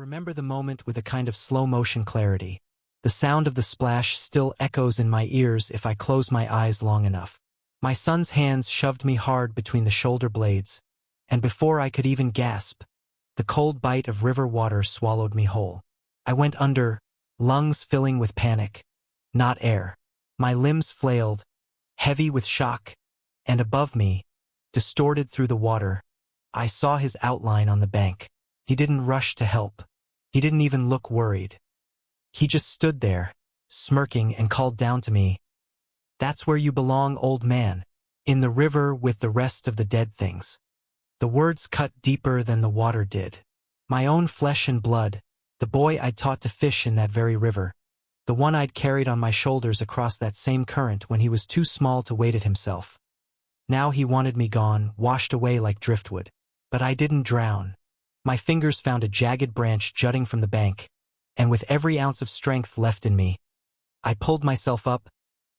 remember the moment with a kind of slow-motion clarity. The sound of the splash still echoes in my ears if I close my eyes long enough. My son's hands shoved me hard between the shoulder blades, and before I could even gasp, the cold bite of river water swallowed me whole. I went under, lungs filling with panic, not air. My limbs flailed, heavy with shock, and above me, distorted through the water, I saw his outline on the bank. He didn't rush to help. He didn't even look worried. He just stood there, smirking, and called down to me, "That's where you belong, old man, in the river with the rest of the dead things." The words cut deeper than the water did. My own flesh and blood, the boy I'd taught to fish in that very river, the one I'd carried on my shoulders across that same current when he was too small to wade it himself. Now he wanted me gone, washed away like driftwood. But I didn't drown. My fingers found a jagged branch jutting from the bank, and with every ounce of strength left in me, I pulled myself up,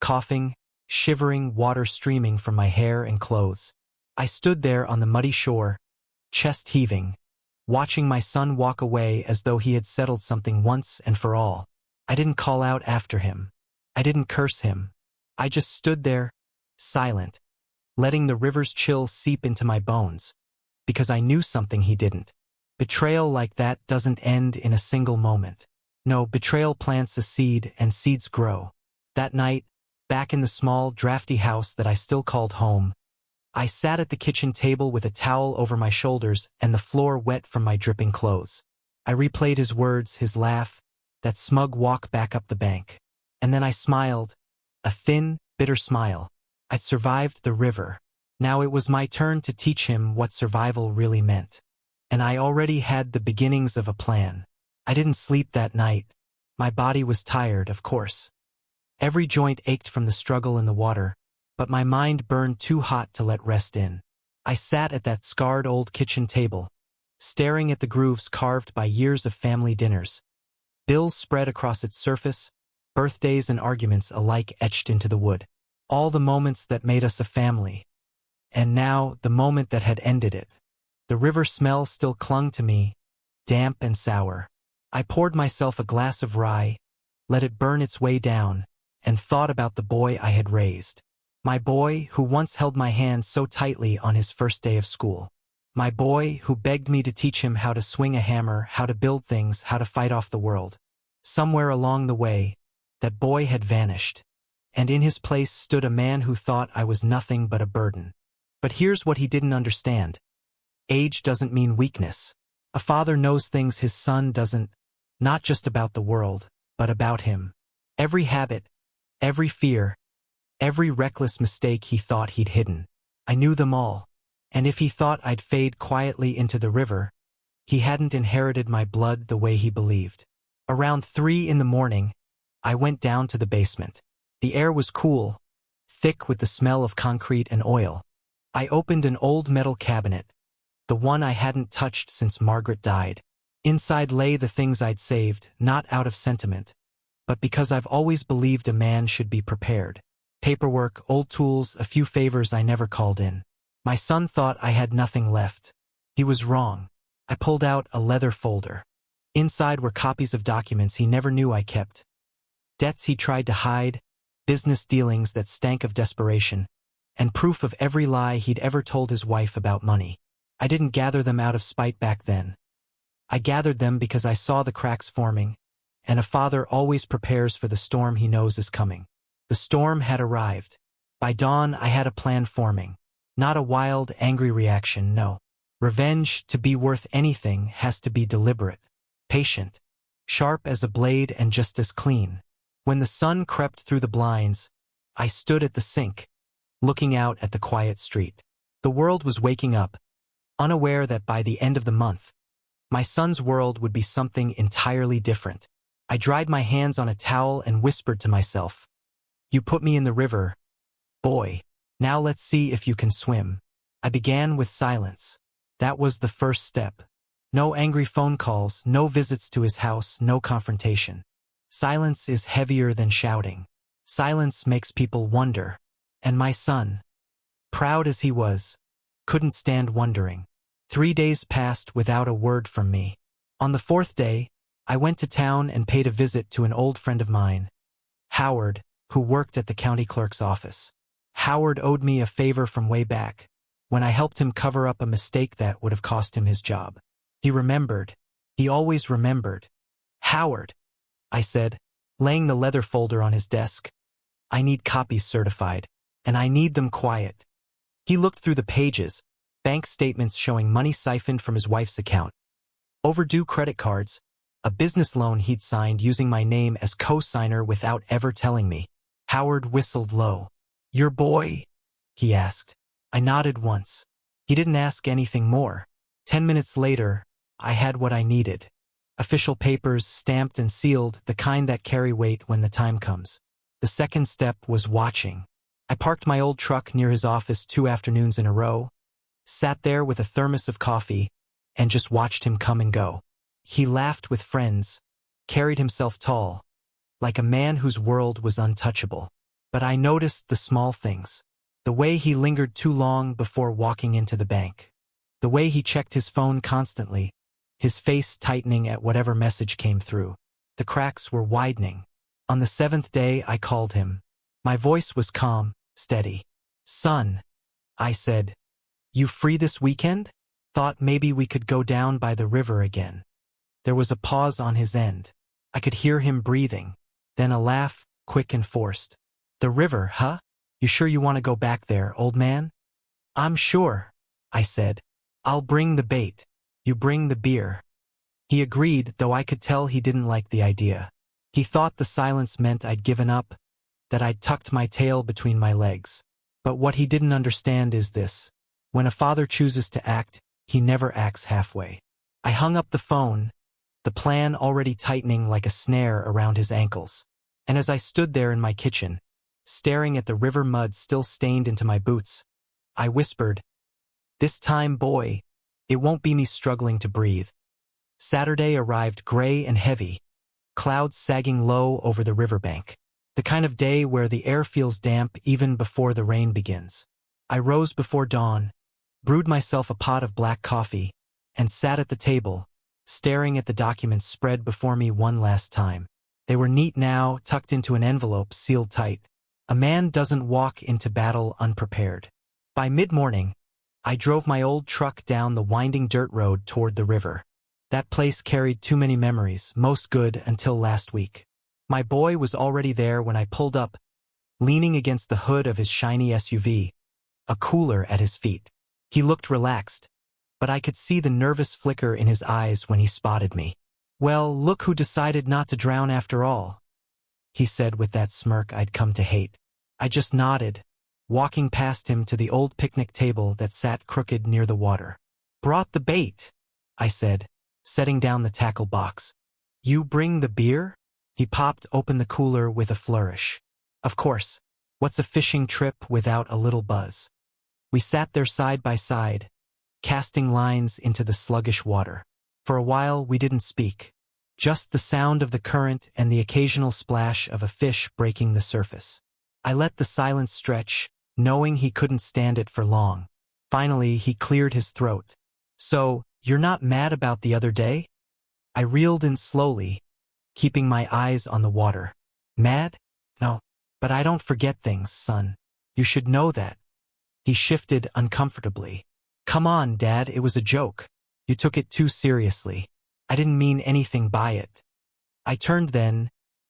coughing, shivering, water streaming from my hair and clothes. I stood there on the muddy shore, chest heaving, watching my son walk away as though he had settled something once and for all. I didn't call out after him. I didn't curse him. I just stood there, silent, letting the river's chill seep into my bones, because I knew something he didn't. Betrayal like that doesn't end in a single moment. No, betrayal plants a seed and seeds grow. That night, back in the small, drafty house that I still called home, I sat at the kitchen table with a towel over my shoulders and the floor wet from my dripping clothes. I replayed his words, his laugh, that smug walk back up the bank. And then I smiled, a thin, bitter smile. I'd survived the river. Now it was my turn to teach him what survival really meant. And I already had the beginnings of a plan. I didn't sleep that night. My body was tired, of course. Every joint ached from the struggle in the water, but my mind burned too hot to let rest in. I sat at that scarred old kitchen table, staring at the grooves carved by years of family dinners. Bills spread across its surface, birthdays and arguments alike etched into the wood. All the moments that made us a family. And now, the moment that had ended it. The river smell still clung to me, damp and sour. I poured myself a glass of rye, let it burn its way down, and thought about the boy I had raised. My boy who once held my hand so tightly on his first day of school. My boy who begged me to teach him how to swing a hammer, how to build things, how to fight off the world. Somewhere along the way, that boy had vanished, and in his place stood a man who thought I was nothing but a burden. But here's what he didn't understand. Age doesn't mean weakness. A father knows things his son doesn't, not just about the world, but about him. Every habit, every fear, every reckless mistake he thought he'd hidden. I knew them all. And if he thought I'd fade quietly into the river, he hadn't inherited my blood the way he believed. Around 3 in the morning, I went down to the basement. The air was cool, thick with the smell of concrete and oil. I opened an old metal cabinet, the one I hadn't touched since Margaret died. Inside lay the things I'd saved, not out of sentiment, but because I've always believed a man should be prepared. Paperwork, old tools, a few favors I never called in. My son thought I had nothing left. He was wrong. I pulled out a leather folder. Inside were copies of documents he never knew I kept. Debts he tried to hide, business dealings that stank of desperation, and proof of every lie he'd ever told his wife about money. I didn't gather them out of spite back then. I gathered them because I saw the cracks forming, and a father always prepares for the storm he knows is coming. The storm had arrived. By dawn, I had a plan forming. Not a wild, angry reaction, no. Revenge, to be worth anything, has to be deliberate, patient, sharp as a blade and just as clean. When the sun crept through the blinds, I stood at the sink, looking out at the quiet street. The world was waking up, unaware that by the end of the month, my son's world would be something entirely different. I dried my hands on a towel and whispered to myself, "You put me in the river, boy. Now let's see if you can swim." I began with silence. That was the first step. No angry phone calls, no visits to his house, no confrontation. Silence is heavier than shouting. Silence makes people wonder. And my son, proud as he was, couldn't stand wondering. 3 days passed without a word from me. On the fourth day, I went to town and paid a visit to an old friend of mine, Howard, who worked at the county clerk's office. Howard owed me a favor from way back, when I helped him cover up a mistake that would have cost him his job. He remembered. He always remembered. "Howard," I said, laying the leather folder on his desk, "I need copies certified, and I need them quiet." He looked through the pages, bank statements showing money siphoned from his wife's account, overdue credit cards, a business loan he'd signed using my name as co-signer without ever telling me. Howard whistled low. "Your boy?" he asked. I nodded once. He didn't ask anything more. 10 minutes later, I had what I needed. Official papers, stamped and sealed, the kind that carry weight when the time comes. The second step was watching. I parked my old truck near his office 2 afternoons in a row, sat there with a thermos of coffee, and just watched him come and go. He laughed with friends, carried himself tall, like a man whose world was untouchable. But I noticed the small things. The way he lingered too long before walking into the bank. The way he checked his phone constantly, his face tightening at whatever message came through. The cracks were widening. On the 7th day, I called him. My voice was calm, steady. "Son," I said, "you free this weekend? Thought maybe we could go down by the river again." There was a pause on his end. I could hear him breathing, then a laugh, quick and forced. "The river, huh? You sure you want to go back there, old man?" "I'm sure," I said. "I'll bring the bait. You bring the beer." He agreed, though I could tell he didn't like the idea. He thought the silence meant I'd given up, that I'd tucked my tail between my legs. But what he didn't understand is this. When a father chooses to act, he never acts halfway. I hung up the phone, the plan already tightening like a snare around his ankles. And as I stood there in my kitchen, staring at the river mud still stained into my boots, I whispered, "This time, boy, it won't be me struggling to breathe." Saturday arrived gray and heavy, clouds sagging low over the riverbank. The kind of day where the air feels damp even before the rain begins. I rose before dawn, brewed myself a pot of black coffee, and sat at the table, staring at the documents spread before me one last time. They were neat now, tucked into an envelope sealed tight. A man doesn't walk into battle unprepared. By mid-morning, I drove my old truck down the winding dirt road toward the river. That place carried too many memories, most good until last week. My boy was already there when I pulled up, leaning against the hood of his shiny SUV, a cooler at his feet. He looked relaxed, but I could see the nervous flicker in his eyes when he spotted me. "Well, look who decided not to drown after all," he said with that smirk I'd come to hate. I just nodded, walking past him to the old picnic table that sat crooked near the water. "Brought the bait," I said, setting down the tackle box. "You bring the beer?" He popped open the cooler with a flourish. "Of course. What's a fishing trip without a little buzz?" We sat there side by side, casting lines into the sluggish water. For a while we didn't speak. Just the sound of the current and the occasional splash of a fish breaking the surface. I let the silence stretch, knowing he couldn't stand it for long. Finally, he cleared his throat. "So, you're not mad about the other day?" I reeled in slowly, keeping my eyes on the water. "Mad? No. But I don't forget things, son. You should know that." He shifted uncomfortably. "Come on, Dad, it was a joke. You took it too seriously. I didn't mean anything by it." I turned then,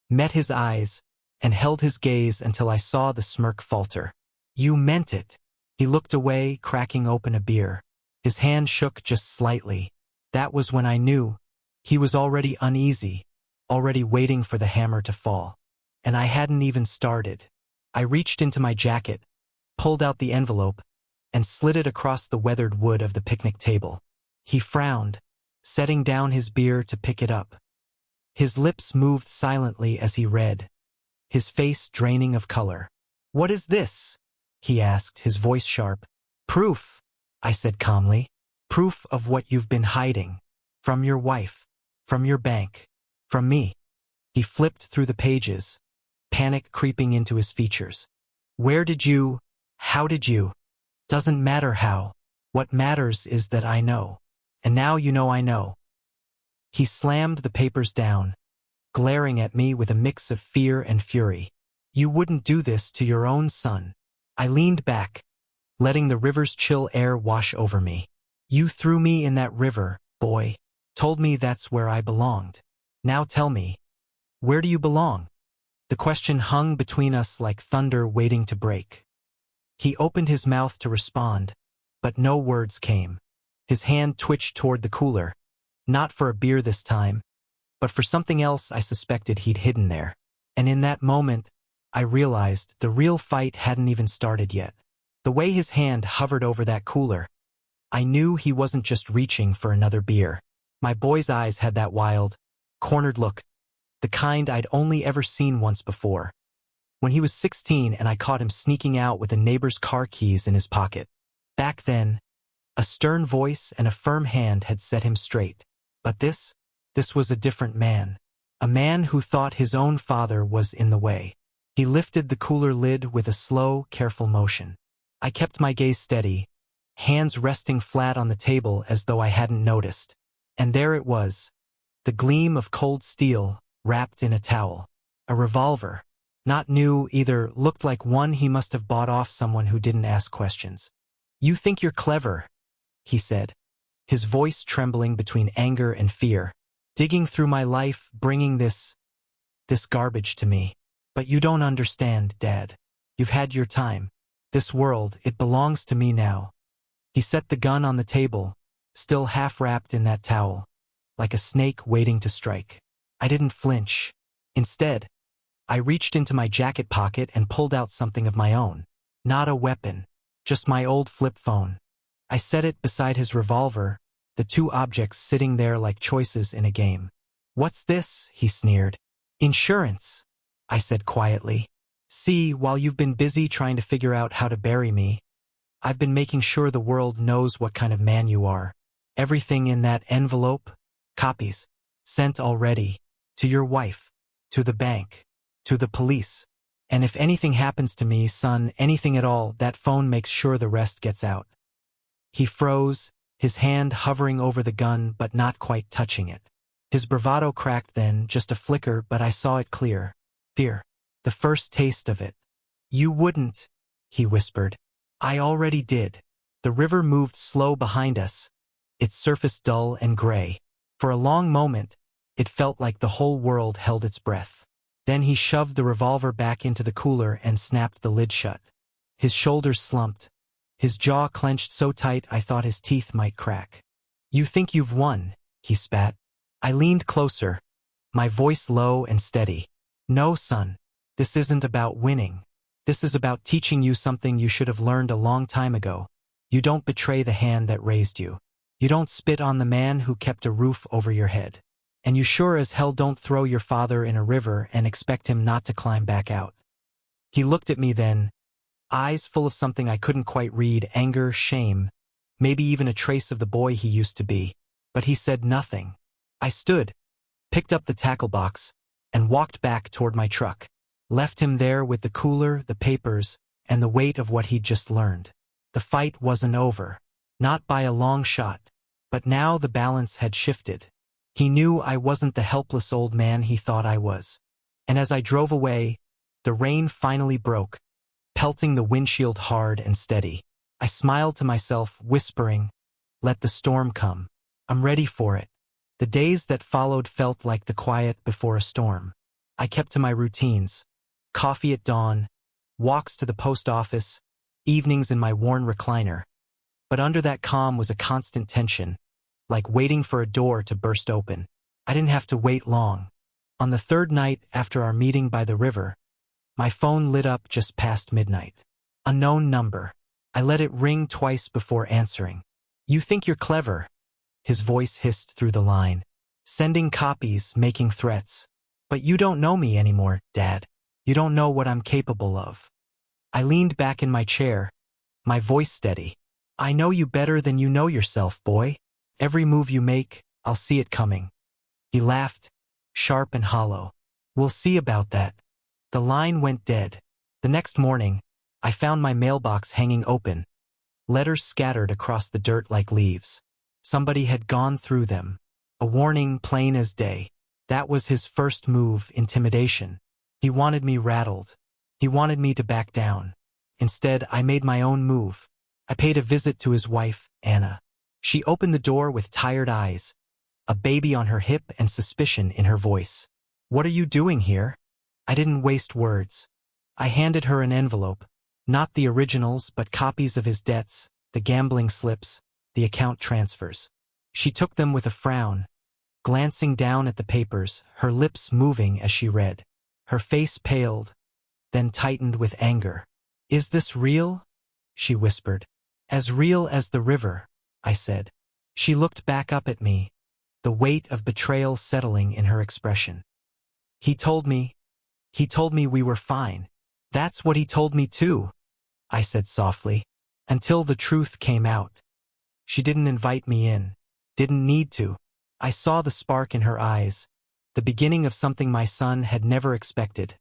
met his eyes, and held his gaze until I saw the smirk falter. "You meant it." He looked away, cracking open a beer. His hand shook just slightly. That was when I knew. He was already uneasy, already waiting for the hammer to fall. And I hadn't even started. I reached into my jacket, pulled out the envelope, and slid it across the weathered wood of the picnic table. He frowned, setting down his beer to pick it up. His lips moved silently as he read, his face draining of color. "What is this?" he asked, his voice sharp. "Proof," I said calmly. "Proof of what you've been hiding. From your wife. From your bank. From me." He flipped through the pages, panic creeping into his features. "Where did you? How did you? Doesn't matter how. What matters is that I know. And now you know I know." He slammed the papers down, glaring at me with a mix of fear and fury. You wouldn't do this to your own son. I leaned back, letting the river's chill air wash over me. You threw me in that river, boy. Told me that's where I belonged. Now tell me, where do you belong? The question hung between us like thunder waiting to break. He opened his mouth to respond, but no words came. His hand twitched toward the cooler, not for a beer this time, but for something else I suspected he'd hidden there. And in that moment, I realized the real fight hadn't even started yet. The way his hand hovered over that cooler, I knew he wasn't just reaching for another beer. My boy's eyes had that wild, cornered look, the kind I'd only ever seen once before, when he was 16 and I caught him sneaking out with a neighbor's car keys in his pocket. Back then, a stern voice and a firm hand had set him straight. But this was a different man. A man who thought his own father was in the way. He lifted the cooler lid with a slow, careful motion. I kept my gaze steady, hands resting flat on the table as though I hadn't noticed. And there it was, the gleam of cold steel wrapped in a towel. A revolver. Not new either, looked like one he must have bought off someone who didn't ask questions. You think you're clever, he said, his voice trembling between anger and fear. Digging through my life, bringing this garbage to me. But you don't understand, Dad. You've had your time. This world, it belongs to me now. He set the gun on the table, still half wrapped in that towel, like a snake waiting to strike. I didn't flinch. Instead, I reached into my jacket pocket and pulled out something of my own. Not a weapon, just my old flip phone. I set it beside his revolver, the two objects sitting there like choices in a game. What's this? He sneered. Insurance, I said quietly. See, while you've been busy trying to figure out how to bury me, I've been making sure the world knows what kind of man you are. Everything in that envelope, copies, sent already, to your wife, to the bank, to the police. And if anything happens to me, son, anything at all, that phone makes sure the rest gets out. He froze, his hand hovering over the gun but not quite touching it. His bravado cracked then, just a flicker, but I saw it clear. Fear. The first taste of it. You wouldn't, he whispered. I already did. The river moved slow behind us, its surface dull and gray. For a long moment, it felt like the whole world held its breath. Then he shoved the revolver back into the cooler and snapped the lid shut. His shoulders slumped. His jaw clenched so tight I thought his teeth might crack. You think you've won, he spat. I leaned closer, my voice low and steady. No, son. This isn't about winning. This is about teaching you something you should have learned a long time ago. You don't betray the hand that raised you. You don't spit on the man who kept a roof over your head. And you sure as hell don't throw your father in a river and expect him not to climb back out. He looked at me then, eyes full of something I couldn't quite read, anger, shame, maybe even a trace of the boy he used to be. But he said nothing. I stood, picked up the tackle box, and walked back toward my truck. Left him there with the cooler, the papers, and the weight of what he'd just learned. The fight wasn't over. Not by a long shot. But now the balance had shifted. He knew I wasn't the helpless old man he thought I was. And as I drove away, the rain finally broke, pelting the windshield hard and steady. I smiled to myself, whispering, let the storm come. I'm ready for it. The days that followed felt like the quiet before a storm. I kept to my routines. Coffee at dawn, walks to the post office, evenings in my worn recliner. But under that calm was a constant tension, like waiting for a door to burst open. I didn't have to wait long. On the third night after our meeting by the river, my phone lit up just past midnight. Unknown number. I let it ring twice before answering. You think you're clever, his voice hissed through the line. Sending copies, making threats. But you don't know me anymore, Dad. You don't know what I'm capable of. I leaned back in my chair, my voice steady. I know you better than you know yourself, boy. Every move you make, I'll see it coming. He laughed, sharp and hollow. We'll see about that. The line went dead. The next morning, I found my mailbox hanging open, letters scattered across the dirt like leaves. Somebody had gone through them. A warning plain as day. That was his first move, intimidation. He wanted me rattled. He wanted me to back down. Instead, I made my own move. I paid a visit to his wife, Anna. She opened the door with tired eyes, a baby on her hip and suspicion in her voice. "What are you doing here?" I didn't waste words. I handed her an envelope, not the originals but copies of his debts, the gambling slips, the account transfers. She took them with a frown, glancing down at the papers, her lips moving as she read. Her face paled, then tightened with anger. "Is this real?" she whispered. "As real as the river," I said. She looked back up at me, the weight of betrayal settling in her expression. He told me we were fine. "That's what he told me too," I said softly, until the truth came out. She didn't invite me in, didn't need to. I saw the spark in her eyes, the beginning of something my son had never expected.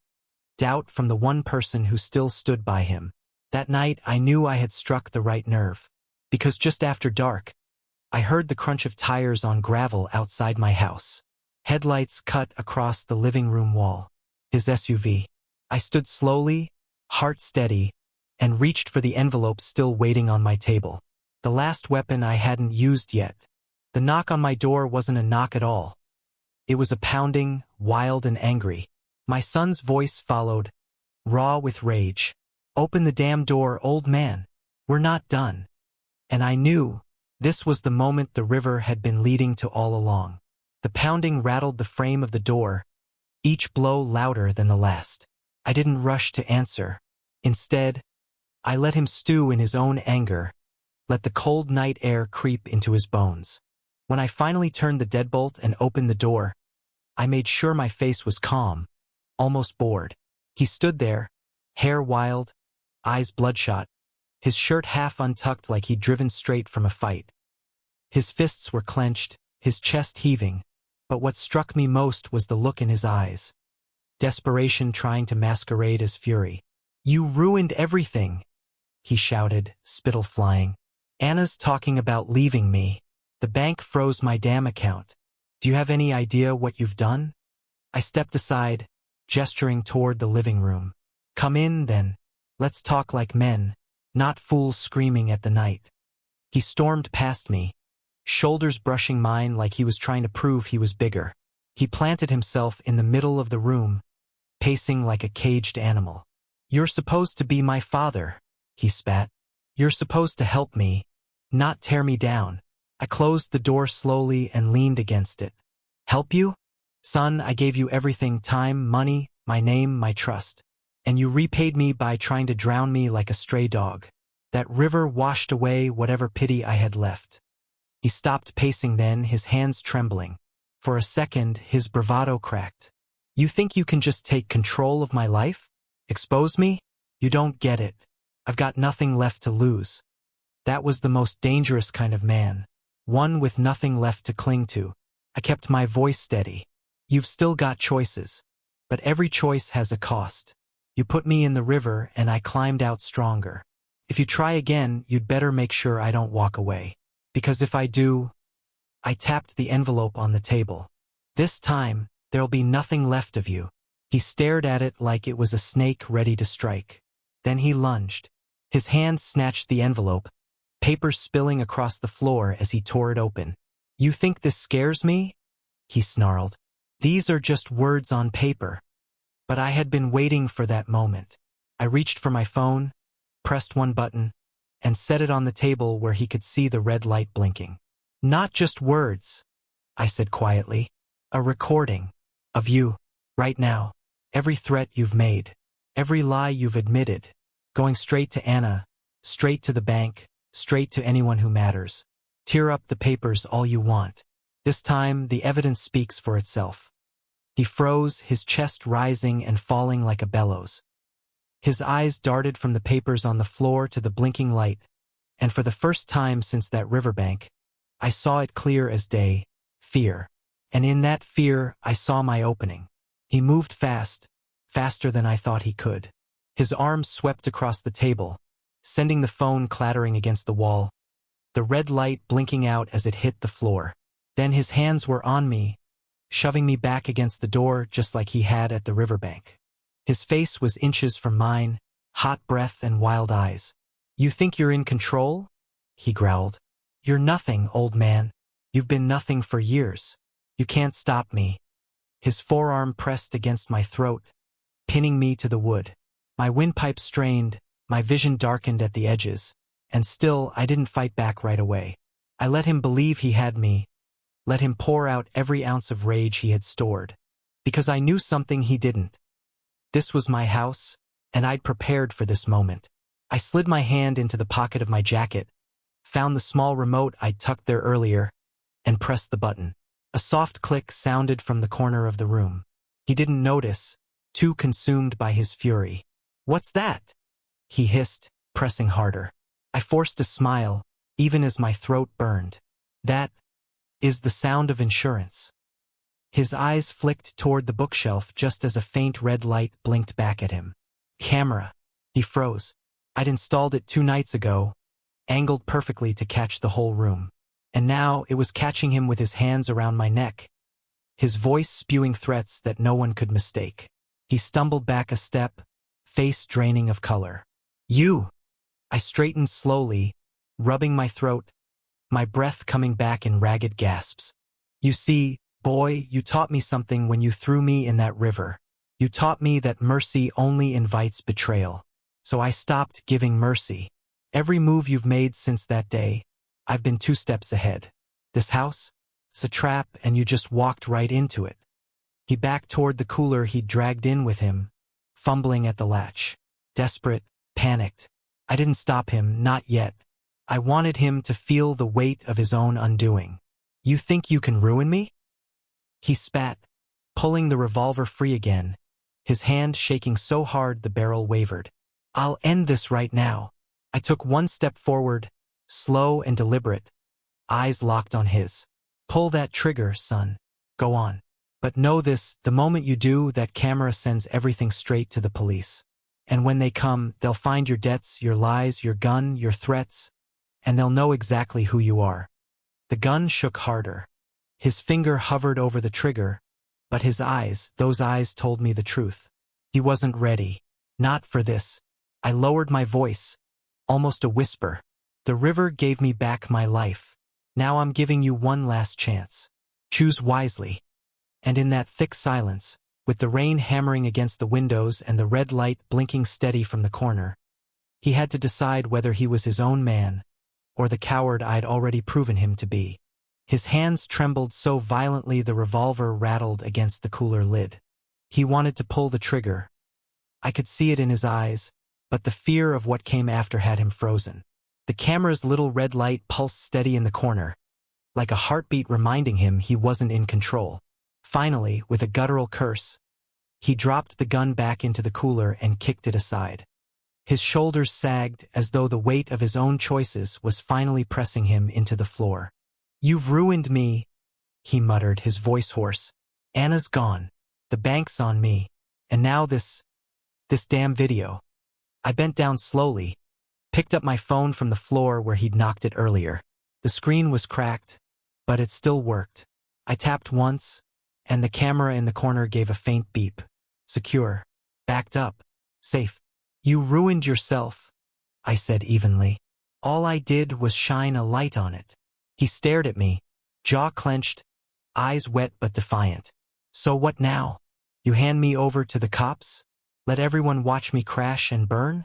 Doubt from the one person who still stood by him. That night I knew I had struck the right nerve, because just after dark, I heard the crunch of tires on gravel outside my house. Headlights cut across the living room wall. His SUV. I stood slowly, heart steady, and reached for the envelope still waiting on my table. The last weapon I hadn't used yet. The knock on my door wasn't a knock at all. It was a pounding, wild and angry. My son's voice followed, raw with rage. "Open the damn door, old man. We're not done." And I knew this was the moment the river had been leading to all along. The pounding rattled the frame of the door, each blow louder than the last. I didn't rush to answer. Instead, I let him stew in his own anger, let the cold night air creep into his bones. When I finally turned the deadbolt and opened the door, I made sure my face was calm, almost bored. He stood there, hair wild, eyes bloodshot, his shirt half untucked like he'd driven straight from a fight. His fists were clenched, his chest heaving, but what struck me most was the look in his eyes. Desperation trying to masquerade as fury. "You ruined everything," he shouted, spittle flying. "Anna's talking about leaving me. The bank froze my damn account. Do you have any idea what you've done?" I stepped aside, gesturing toward the living room. "Come in, then. Let's talk like men, not fools screaming at the night." He stormed past me, shoulders brushing mine like he was trying to prove he was bigger. He planted himself in the middle of the room, pacing like a caged animal. "You're supposed to be my father," he spat. "You're supposed to help me, not tear me down." I closed the door slowly and leaned against it. "Help you? Son, I gave you everything: time, money, my name, my trust. And you repaid me by trying to drown me like a stray dog. That river washed away whatever pity I had left." He stopped pacing then, his hands trembling. For a second, his bravado cracked. "You think you can just take control of my life? Expose me? You don't get it. I've got nothing left to lose." That was the most dangerous kind of man. One with nothing left to cling to. I kept my voice steady. "You've still got choices. But every choice has a cost. You put me in the river and I climbed out stronger. If you try again, you'd better make sure I don't walk away. Because if I do..." I tapped the envelope on the table. "This time, there'll be nothing left of you." He stared at it like it was a snake ready to strike. Then he lunged. His hand snatched the envelope, paper spilling across the floor as he tore it open. "You think this scares me?" he snarled. "These are just words on paper." But I had been waiting for that moment. I reached for my phone, pressed one button, and set it on the table where he could see the red light blinking. "Not just words," I said quietly. "A recording. Of you. Right now. Every threat you've made. Every lie you've admitted. Going straight to Anna. Straight to the bank. Straight to anyone who matters. Tear up the papers all you want. This time, the evidence speaks for itself." He froze, his chest rising and falling like a bellows. His eyes darted from the papers on the floor to the blinking light, and for the first time since that riverbank, I saw it clear as day: fear. And in that fear, I saw my opening. He moved fast, faster than I thought he could. His arms swept across the table, sending the phone clattering against the wall, the red light blinking out as it hit the floor. Then his hands were on me, shoving me back against the door just like he had at the riverbank. His face was inches from mine, hot breath and wild eyes. "You think you're in control?" he growled. "You're nothing, old man. You've been nothing for years. You can't stop me." His forearm pressed against my throat, pinning me to the wood. My windpipe strained, my vision darkened at the edges, and still I didn't fight back right away. I let him believe he had me, let him pour out every ounce of rage he had stored. Because I knew something he didn't. This was my house, and I'd prepared for this moment. I slid my hand into the pocket of my jacket, found the small remote I'd tucked there earlier, and pressed the button. A soft click sounded from the corner of the room. He didn't notice, too consumed by his fury. "What's that?" he hissed, pressing harder. I forced a smile, even as my throat burned. "That is the sound of insurance." His eyes flicked toward the bookshelf just as a faint red light blinked back at him. "Camera." He froze. I'd installed it 2 nights ago, angled perfectly to catch the whole room. And now it was catching him with his hands around my neck, his voice spewing threats that no one could mistake. He stumbled back a step, face draining of color. "You!" I straightened slowly, rubbing my throat, my breath coming back in ragged gasps. "You see, boy, you taught me something when you threw me in that river. You taught me that mercy only invites betrayal. So I stopped giving mercy. Every move you've made since that day, I've been 2 steps ahead. This house? It's a trap, and you just walked right into it." He backed toward the cooler he'd dragged in with him, fumbling at the latch. Desperate, panicked. I didn't stop him, not yet. I wanted him to feel the weight of his own undoing. "You think you can ruin me?" He spat, pulling the revolver free again, his hand shaking so hard the barrel wavered. "I'll end this right now." I took 1 step forward, slow and deliberate, eyes locked on his. "Pull that trigger, son. Go on. But know this, the moment you do, that camera sends everything straight to the police. And when they come, they'll find your debts, your lies, your gun, your threats, and they'll know exactly who you are." The gun shook harder. His finger hovered over the trigger, but his eyes, those eyes told me the truth. He wasn't ready. Not for this. I lowered my voice, almost a whisper. "The river gave me back my life. Now I'm giving you one last chance. Choose wisely." And in that thick silence, with the rain hammering against the windows and the red light blinking steady from the corner, he had to decide whether he was his own man, or the coward I'd already proven him to be. His hands trembled so violently the revolver rattled against the cooler lid. He wanted to pull the trigger. I could see it in his eyes, but the fear of what came after had him frozen. The camera's little red light pulsed steady in the corner, like a heartbeat reminding him he wasn't in control. Finally, with a guttural curse, he dropped the gun back into the cooler and kicked it aside. His shoulders sagged as though the weight of his own choices was finally pressing him into the floor. "You've ruined me," he muttered, his voice hoarse. "Anna's gone. The bank's on me. And now this damn video." I bent down slowly, picked up my phone from the floor where he'd knocked it earlier. The screen was cracked, but it still worked. I tapped once, and the camera in the corner gave a faint beep. Secure. Backed up. Safe. "You ruined yourself," I said evenly. "All I did was shine a light on it." He stared at me, jaw clenched, eyes wet but defiant. "So what now? You hand me over to the cops? Let everyone watch me crash and burn?"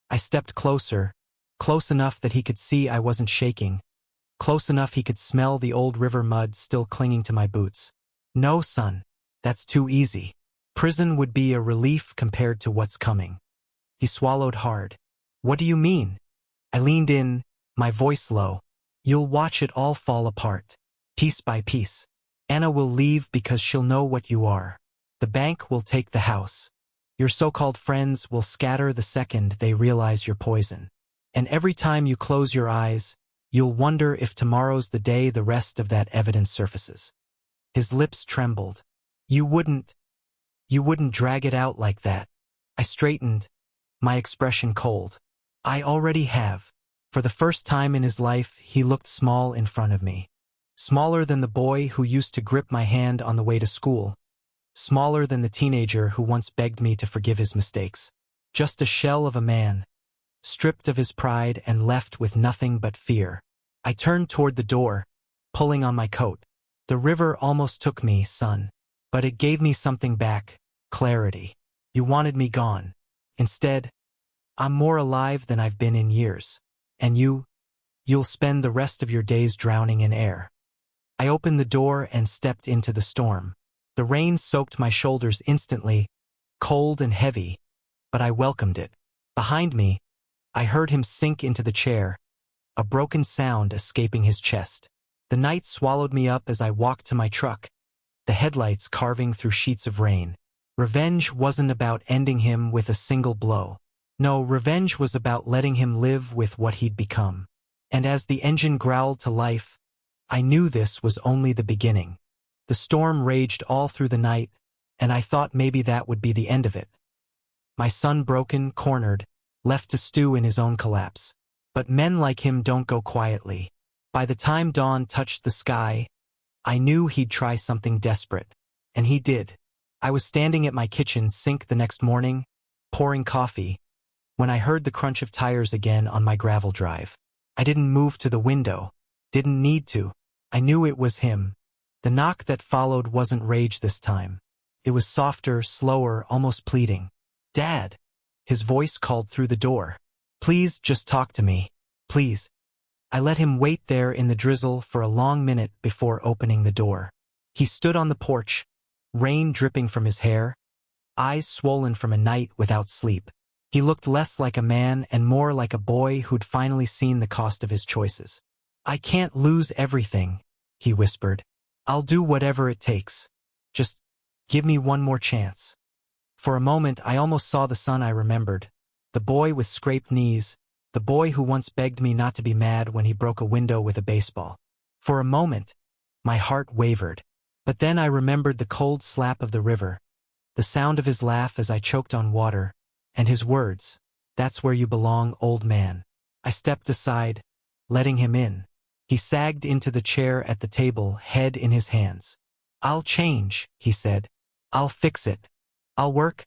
I stepped closer, close enough that he could see I wasn't shaking, close enough he could smell the old river mud still clinging to my boots. "No, son. That's too easy. Prison would be a relief compared to what's coming." He swallowed hard. "What do you mean?" I leaned in, my voice low. "You'll watch it all fall apart, piece by piece. Anna will leave because she'll know what you are. The bank will take the house. Your so-called friends will scatter the second they realize you're poison. And every time you close your eyes, you'll wonder if tomorrow's the day the rest of that evidence surfaces." His lips trembled. You wouldn't drag it out like that." I straightened, my expression cold. "I already have." For the first time in his life, he looked small in front of me. Smaller than the boy who used to grip my hand on the way to school. Smaller than the teenager who once begged me to forgive his mistakes. Just a shell of a man, stripped of his pride and left with nothing but fear. I turned toward the door, pulling on my coat. The river almost took me, son. But it gave me something back, clarity. You wanted me gone. Instead, I'm more alive than I've been in years. And you'll spend the rest of your days drowning in air. I opened the door and stepped into the storm. The rain soaked my shoulders instantly, cold and heavy, but I welcomed it. Behind me, I heard him sink into the chair, a broken sound escaping his chest. The night swallowed me up as I walked to my truck, the headlights carving through sheets of rain. Revenge wasn't about ending him with a single blow. No, revenge was about letting him live with what he'd become. And as the engine growled to life, I knew this was only the beginning. The storm raged all through the night, and I thought maybe that would be the end of it. My son broken, cornered, left to stew in his own collapse. But men like him don't go quietly. By the time dawn touched the sky, I knew he'd try something desperate. And he did. I was standing at my kitchen sink the next morning, pouring coffee, when I heard the crunch of tires again on my gravel drive. I didn't move to the window. Didn't need to. I knew it was him. The knock that followed wasn't rage this time. It was softer, slower, almost pleading. Dad! His voice called through the door. Please just talk to me. Please. I let him wait there in the drizzle for a long minute before opening the door. He stood on the porch, rain dripping from his hair, eyes swollen from a night without sleep. He looked less like a man and more like a boy who'd finally seen the cost of his choices. I can't lose everything, he whispered. I'll do whatever it takes. Just give me one more chance. For a moment, I almost saw the son I remembered. The boy with scraped knees, the boy who once begged me not to be mad when he broke a window with a baseball. For a moment, my heart wavered. But then I remembered the cold slap of the river, the sound of his laugh as I choked on water, and his words, "That's where you belong, old man." I stepped aside, letting him in. He sagged into the chair at the table, head in his hands. "I'll change," he said. "I'll fix it. I'll work.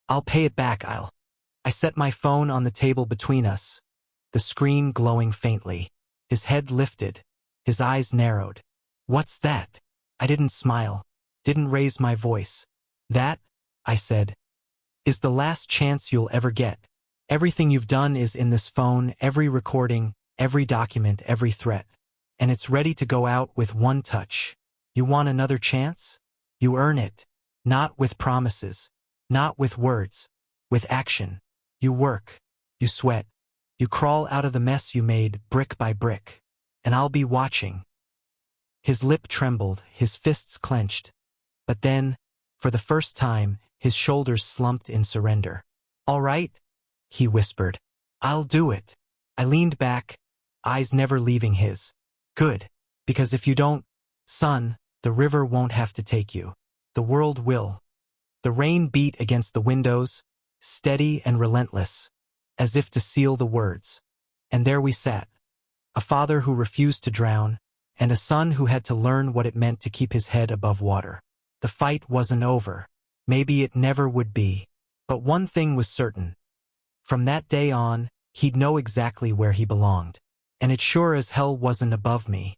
I'll pay it back. I set my phone on the table between us, the screen glowing faintly. His head lifted, his eyes narrowed. "What's that?" I didn't smile, didn't raise my voice. "That," I said, "is the last chance you'll ever get. Everything you've done is in this phone, every recording, every document, every threat. And it's ready to go out with one touch. You want another chance? You earn it. Not with promises. Not with words. With action. You work. You sweat. You crawl out of the mess you made, brick by brick. And I'll be watching." His lip trembled, his fists clenched. But then, for the first time, his shoulders slumped in surrender. "All right," he whispered. "I'll do it." I leaned back, eyes never leaving his. "Good. Because if you don't, son, the river won't have to take you. The world will." The rain beat against the windows, steady and relentless, as if to seal the words. And there we sat, a father who refused to drown, and a son who had to learn what it meant to keep his head above water. The fight wasn't over. Maybe it never would be. But one thing was certain. From that day on, he'd know exactly where he belonged. And it sure as hell wasn't above me.